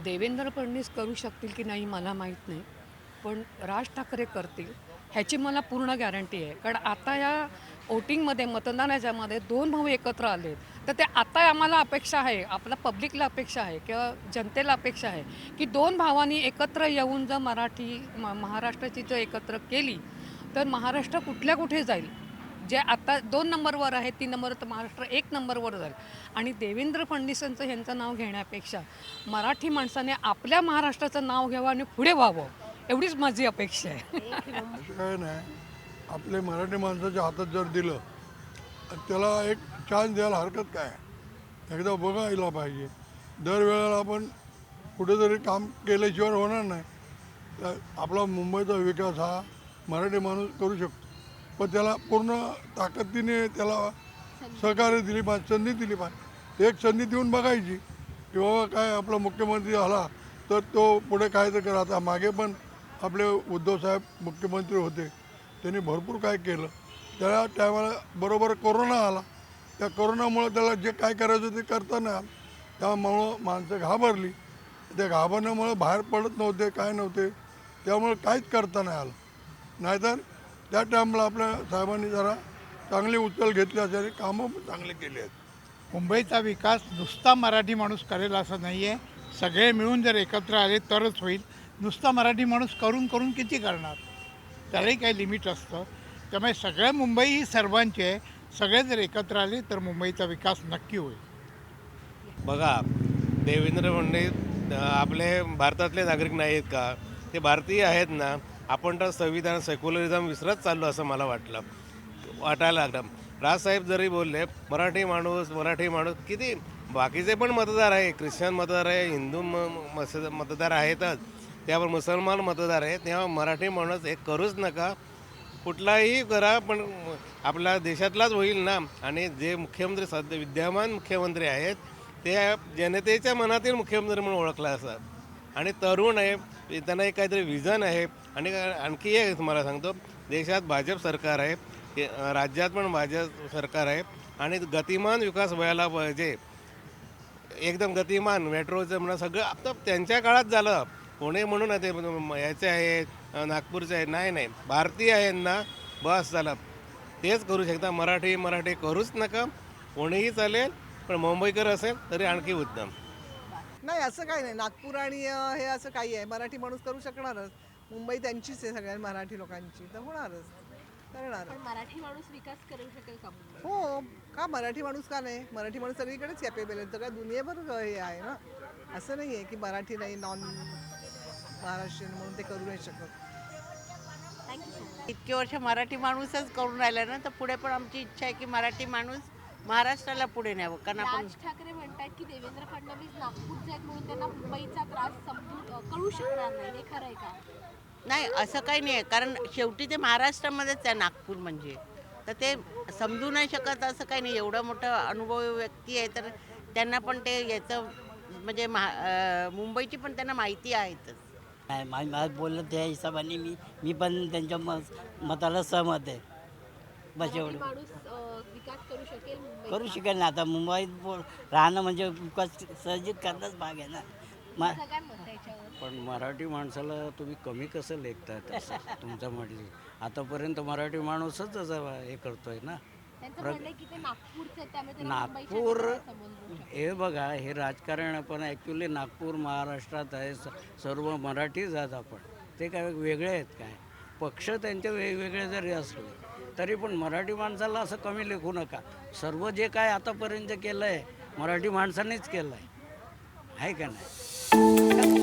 देवेंद्र फडणवीस करू शकतील की नाही मला माहीत नाही, पण राज ठाकरे करतील ह्याची मला पूर्ण गॅरंटी आहे. कारण आता या वोटिंगमध्ये मतदानाच्यामध्ये दोन भाऊ एकत्र आलेत, तर ते आता आम्हाला अपेक्षा आहे, आपल्या पब्लिकला अपेक्षा आहे किंवा जनतेला अपेक्षा आहे की दोन भावांनी एकत्र येऊन जर महाराष्ट्राची जर एकत्र केली तर महाराष्ट्र कुठल्या कुठे जाईल. जे आता 2 नंबरवर आहे, 3 नंबरवर, तर महाराष्ट्र 1 नंबरवर जाईल. आणि देवेंद्र फडणवीसांचं ह्यांचं नाव घेण्यापेक्षा मराठी माणसाने आपल्या महाराष्ट्राचं नाव घ्यावं आणि पुढे व्हावं, एवढीच माझी अपेक्षा आहे. असं काय नाही, आपले मराठी माणसाच्या हातात जर दिलं तर त्याला एक चान्स द्यायला हरकत काय आहे? एकदा बघायला पाहिजे. दरवेळेला आपण कुठेतरी काम केल्याशिवाय होणार नाही. तर आपला मुंबईचा विकास हा मराठी माणूस करू शकतो, पण त्याला पूर्ण ताकदीने त्याला सहकार्य दिली पाहिजे, संधी दिली पाहिजे. एक संधी देऊन बघायची की बाबा काय आपला मुख्यमंत्री आला तर तो पुढे काय तर करा. आता मागे पण आपले उद्धवसाहेब मुख्यमंत्री होते, त्यांनी भरपूर काय केलं. त्या टायमाला बरोबर कोरोना आला, त्या कोरोनामुळं त्याला जे काय करायचं ते करता नाही आलं. त्यामुळं माणसं घाबरली, त्या घाबरण्यामुळं बाहेर पडत नव्हते, काय नव्हते, त्यामुळं काहीच करता नाही आलं. नाहीतर त्या टायमाला आपल्या साहेबांनी जरा चांगली उचल घेतली असल्याने कामं पण चांगले केली आहेत. मुंबईचा विकास नुसता मराठी माणूस करेल असं नाही आहे. सगळे मिळून जर एकत्र आले तरच होईल. नुसता मराठी माणूस करून करून किती करणार, त्यालाही काही लिमिट असतं. त्यामुळे सगळ्या मुंबई ही सर्वांची आहे. सगळे जर एकत्र आले तर मुंबईचा विकास नक्की होईल. बघा, देवेंद्र फडणवीस आपले भारतातले नागरिक नाहीत का? ते भारतीय आहेत ना. आपण तर संविधान सेक्युलरिझम विसरत चाललो असं मला वाटायला लागलं. राजसाहेब जरी बोलले मराठी माणूस किती बाकीचे पण मतदार आहे, ख्रिश्चन मतदार आहे, हिंदू मतदार आहेतच, त्यावर मुसलमान मतदार आहेत. तेव्हा मराठी माणूस एक करूच नका, कुठलाही करा, पण आपल्या देशातलाच होईल ना. आणि जे मुख्यमंत्री सध्या विद्यमान मुख्यमंत्री आहेत ते जनतेच्या मनातील मुख्यमंत्री म्हणून ओळखला असतात. आणि तरुण आहे, त्यांना एक काहीतरी विजन आहे. आणि आणखी एक तुम्हाला सांगतो, देशात भाजप सरकार आहे, राज्यात पण भाजप सरकार आहे. आणि गतिमान विकास व्हायला पाहिजे, एकदम गतिमान. मेट्रोचं म्हणा सगळं आता त्यांच्या काळात झालं. पुणे म्हणून ते याचे आहे, नागपूरचे आहे, नाही भारतीय आहेत ना, बस झालं. तेच करू शकता. मराठी करूच नका. कोणीही चालेल, पण मुंबईकर असेल तरी आणखी उत्तम. नाही असं काही नाही. नागपूर आणि हे असं काही आहे, मराठी माणूस करू शकणारच. मुंबई त्यांचीच आहे, सगळ्या मराठी लोकांची, तर होणारच, करणार. पण मराठी माणूस विकास करू शकेल का? हो, का मराठी माणूस का नाही? मराठी माणूस सगळीकडेच कॅपेबल आहे. सगळ्या दुनियेभर हे आहे ना. असं नाही आहे की मराठी नाही, नॉन महाराष्ट्रीयन म्हणून ते करू नाही शकत. इतके वर्ष मराठी माणूसच करून राहिला ना, तर पुढे पण आमची इच्छा आहे की मराठी माणूस महाराष्ट्राला पुढे न्यावं. कारण आपण राज ठाकरे म्हणतात की देवेंद्र फडणवीस नागपूरचे आहेत म्हणून त्यांना मुंबईचा त्रास कळू शकणार नाही. हे खरं आहे का? नाही, असं काही नाही आहे. कारण शेवटी ते महाराष्ट्रामध्येच आहे नागपूर म्हणजे, तर ते समजू नाही शकत असं काही नाही. एवढं मोठं अनुभवी व्यक्ती आहे, तर त्यांना पण ते याचं म्हणजे मुंबईची पण त्यांना माहिती आहेतच. नाही, मला बोललं त्या हिशोबाने मी पण त्यांच्या मताला सहमत आहे. बस मराठी एवढं माणूस विकास करू शकेल मुंबईचा? करू शकेल ना. आता मुंबईत राहणं म्हणजे विकास सहजिक करणंच भाग आहे ना. सगळ्यात मत आहे याच्यावर. पण मराठी माणसाला तुम्ही कमी कसं लेखताय तसं? तुमच्या मध्ये आतापर्यंत मराठी माणूसच असं हे करतोय ना. त्यांचं म्हणणं आहे की ते नागपूरचे आहेत, त्यामुळे त्यांना मुंबईच्या नागपूर विकासाला समजू शकतात. हे बघा, हे राजकारण पण ॲक्च्युली नागपूर महाराष्ट्रात आहे. सर्व मराठीच आहात आपण. ते काय वेगळे आहेत काय? पक्ष त्यांचे वेगवेगळे जरी असले तरी पण मराठी माणसाला असं कमी लेखू नका. सर्व जे काय आतापर्यंत केलं आहे मराठी माणसानेच केलं आहे का नाही?